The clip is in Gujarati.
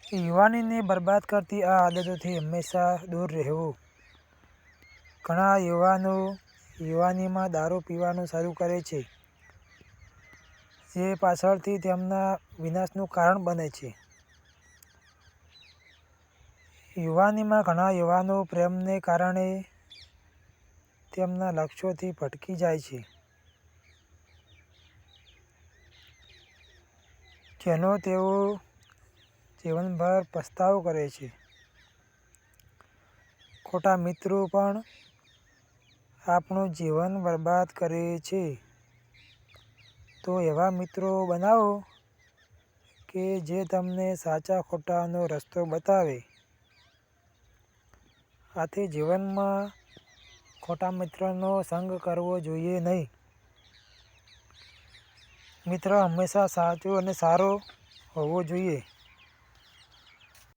યુવાનીને બરબાદ કરતી આ આદતોથી હંમેશા દૂર રહેવું. ઘણા યુવાનો યુવાનીમાં દારૂ પીવાનું શરૂ કરે છે, જે પાછળથી તેમના વિનાશનું કારણ બને છે. યુવાનીમાં ઘણા યુવાનો પ્રેમને કારણે તેમના લક્ષ્યોથી ભટકી જાય છે, જેનો તેઓ જીવનભર પસ્તાવો કરે છે. ખોટા મિત્રો પણ આપણું જીવન બરબાદ કરે છે. તો એવા મિત્રો બનાવો કે જે તમને સાચા ખોટાનો રસ્તો બતાવે. આથી જીવનમાં ખોટા મિત્રનો સંગ કરવો જોઈએ નહીં. મિત્ર હંમેશા સાચો અને સારો હોવો જોઈએ.